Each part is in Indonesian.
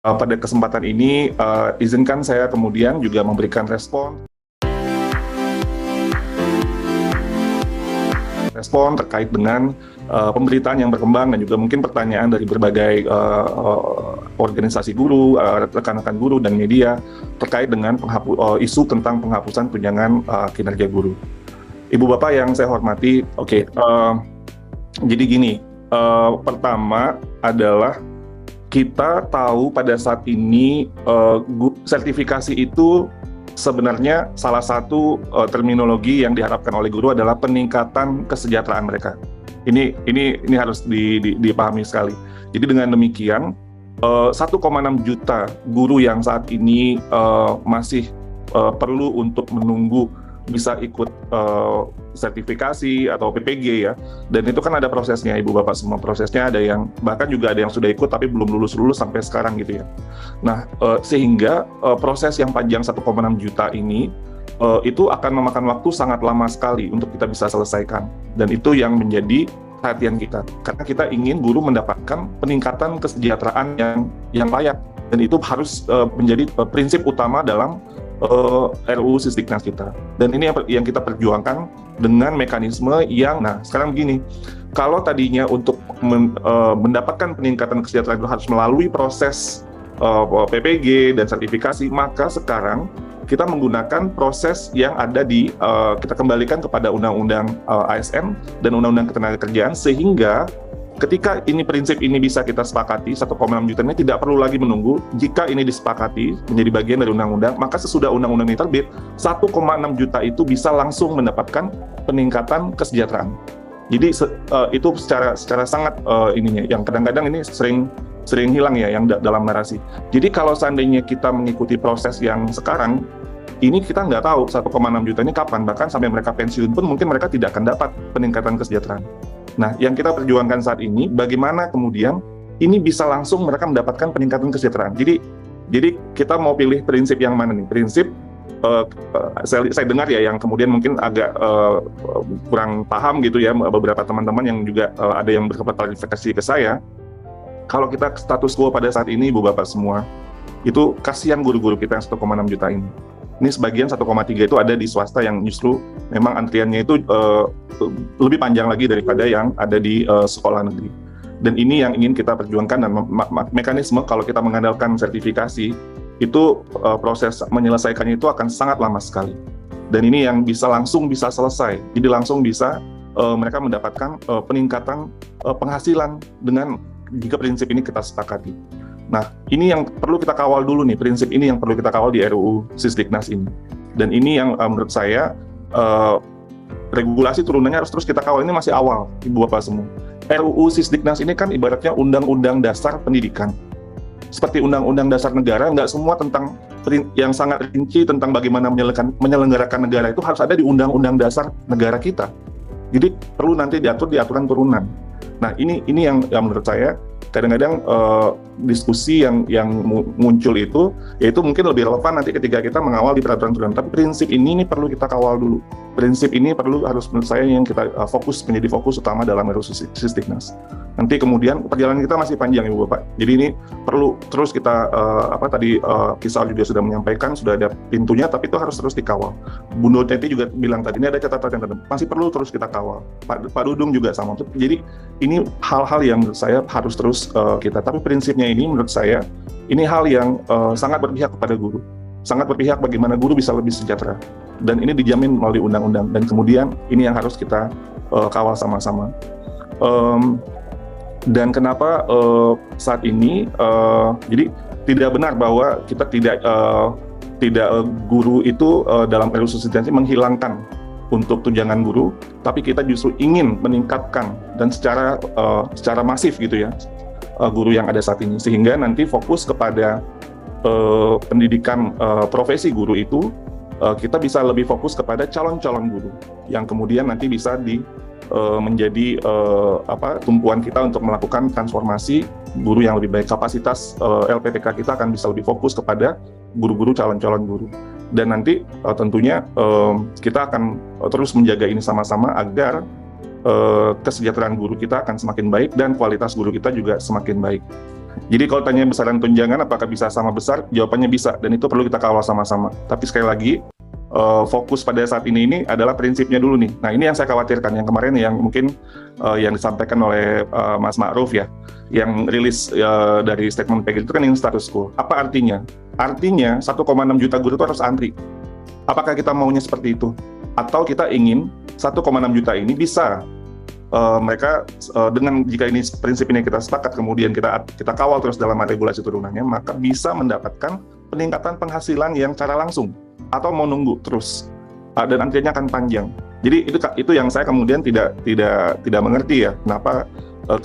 Pada kesempatan ini, izinkan saya kemudian juga memberikan respon terkait dengan pemberitaan yang berkembang dan juga mungkin pertanyaan dari berbagai organisasi guru, rekan-rekan guru dan media terkait dengan isu tentang penghapusan tunjangan kinerja guru. Ibu Bapak yang saya hormati, jadi gini, pertama adalah kita tahu pada saat ini sertifikasi itu sebenarnya salah satu terminologi yang diharapkan oleh guru adalah peningkatan kesejahteraan mereka. Ini harus dipahami sekali. Jadi dengan demikian 1,6 juta guru yang saat ini masih perlu untuk menunggu bisa ikut sertifikasi atau PPG ya, dan itu kan ada prosesnya Ibu Bapak semua. Prosesnya ada yang bahkan juga ada yang sudah ikut tapi belum lulus sampai sekarang gitu ya. Nah, sehingga proses yang panjang 1,6 juta ini itu akan memakan waktu sangat lama sekali untuk kita bisa selesaikan, dan itu yang menjadi perhatian kita karena kita ingin guru mendapatkan peningkatan kesejahteraan yang layak, dan itu harus menjadi prinsip utama dalam RUU Sisdiknas kita. Dan ini yang kita perjuangkan dengan mekanisme yang, nah sekarang begini, kalau tadinya untuk mendapatkan peningkatan kesejahteraan itu harus melalui proses PPG dan sertifikasi, maka sekarang kita menggunakan proses yang ada kita kembalikan kepada Undang-Undang ASN dan Undang-Undang Ketenagakerjaan, sehingga ketika prinsip ini bisa kita sepakati, 1,6 juta ini tidak perlu lagi menunggu. Jika ini disepakati menjadi bagian dari undang-undang, maka sesudah undang-undang ini terbit, 1,6 juta itu bisa langsung mendapatkan peningkatan kesejahteraan. Jadi itu secara sangat ininya, yang kadang-kadang ini sering hilang ya, yang dalam narasi. Jadi kalau seandainya kita mengikuti proses yang sekarang, ini kita nggak tahu 1,6 juta ini kapan, bahkan sampai mereka pensiun pun mungkin mereka tidak akan dapat peningkatan kesejahteraan. Nah, yang kita perjuangkan saat ini, bagaimana kemudian ini bisa langsung mereka mendapatkan peningkatan kesejahteraan. Jadi kita mau pilih prinsip yang mana nih? Prinsip saya dengar ya, yang kemudian mungkin agak kurang paham gitu ya, beberapa teman-teman yang juga ada yang berklarifikasi ke saya. Kalau kita status quo pada saat ini, Ibu Bapak semua, itu kasihan guru-guru kita yang 1,6 juta ini. Ini sebagian 1,3 itu ada di swasta yang justru memang antriannya itu lebih panjang lagi daripada yang ada di sekolah negeri. Dan ini yang ingin kita perjuangkan, dan mekanisme kalau kita mengandalkan sertifikasi, itu proses menyelesaikannya itu akan sangat lama sekali. Dan ini yang bisa selesai. Jadi langsung bisa mereka mendapatkan peningkatan penghasilan dengan jika prinsip ini kita sepakati. Nah, ini yang perlu kita kawal dulu nih, prinsip ini yang perlu kita kawal di RUU Sisdiknas ini. Dan ini yang menurut saya regulasi turunannya harus terus kita kawal. Ini masih awal, Ibu Bapak semua. RUU Sisdiknas ini kan ibaratnya undang-undang dasar pendidikan. Seperti undang-undang dasar negara, nggak semua tentang yang sangat rinci tentang bagaimana menyelenggarakan negara itu harus ada di undang-undang dasar negara kita. Jadi perlu nanti diatur di aturan turunan. Nah, ini yang menurut saya kadang-kadang diskusi yang muncul itu, yaitu mungkin lebih relevan nanti ketika kita mengawal di peraturan turunan. Tapi prinsip ini perlu kita kawal dulu. Prinsip ini harus menurut saya yang kita menjadi fokus utama dalam RUU Sisdiknas. Nanti kemudian perjalanan kita masih panjang, Ibu Bapak. Jadi ini perlu terus kita Kisal juga sudah menyampaikan, sudah ada pintunya, tapi itu harus terus dikawal. Bunda Teti juga bilang tadi, ini ada catatan masih perlu terus kita kawal. Pak Dudung juga sama. Jadi ini hal-hal yang menurut saya harus terus kita. Tapi prinsipnya ini menurut saya, ini hal yang sangat berpihak kepada guru. Sangat berpihak bagaimana guru bisa lebih sejahtera. Dan ini dijamin melalui undang-undang. Dan kemudian ini yang harus kita kawal sama-sama. Dan kenapa saat ini, jadi tidak benar bahwa kita tidak guru itu dalam RUU Sisdiknas menghilangkan untuk tunjangan guru, tapi kita justru ingin meningkatkan dan secara masif gitu ya guru yang ada saat ini, sehingga nanti fokus kepada pendidikan profesi guru itu, kita bisa lebih fokus kepada calon-calon guru yang kemudian nanti bisa menjadi tumpuan kita untuk melakukan transformasi guru yang lebih baik. Kapasitas LPTK kita akan bisa lebih fokus kepada guru-guru, calon-calon guru. Dan nanti tentunya kita akan terus menjaga ini sama-sama agar kesejahteraan guru kita akan semakin baik dan kualitas guru kita juga semakin baik. Jadi kalau tanya besaran tunjangan apakah bisa sama besar, jawabannya bisa, dan itu perlu kita kawal sama-sama. Tapi sekali lagi, fokus pada saat ini adalah prinsipnya dulu nih. Nah, ini yang saya khawatirkan, yang kemarin yang mungkin yang disampaikan oleh Mas Ma'ruf ya, yang rilis dari statement PG itu kan yang status quo. Apa artinya? Artinya 1,6 juta guru itu harus antri. Apakah kita maunya seperti itu? Atau kita ingin 1,6 juta ini bisa mereka dengan jika ini prinsip ini kita sepakat, kemudian kita kawal terus dalam regulasi turunannya, maka bisa mendapatkan peningkatan penghasilan yang cara langsung, atau mau nunggu terus dan antriannya akan panjang. Jadi itu yang saya kemudian tidak mengerti ya, kenapa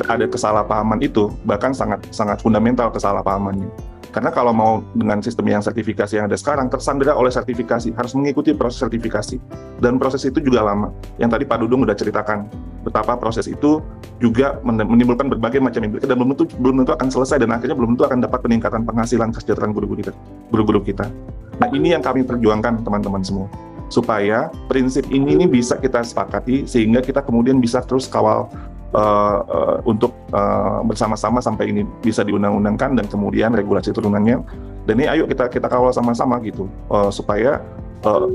ada kesalahpahaman itu, bahkan sangat fundamental kesalahpahamannya. Karena kalau mau dengan sistem yang sertifikasi yang ada sekarang, tersandera oleh sertifikasi, harus mengikuti proses sertifikasi. Dan proses itu juga lama. Yang tadi Pak Dudung udah ceritakan, betapa proses itu juga menimbulkan berbagai macam implikasi, dan belum tentu akan selesai, dan akhirnya belum tentu akan dapat peningkatan penghasilan kesejahteraan guru-guru kita. Nah, ini yang kami perjuangkan teman-teman semua. Supaya prinsip ini bisa kita sepakati, sehingga kita kemudian bisa terus kawal untuk bersama-sama sampai ini bisa diundang-undangkan dan kemudian regulasi turunannya. Dan ini ayo kita kawal sama-sama gitu, supaya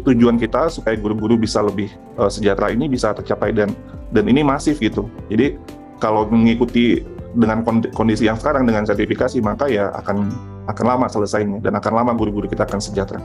tujuan kita supaya guru-guru bisa lebih sejahtera ini bisa tercapai, dan ini masif gitu. Jadi kalau mengikuti dengan kondisi yang sekarang dengan sertifikasi, maka ya akan lama selesainya, dan akan lama guru-guru kita akan sejahtera.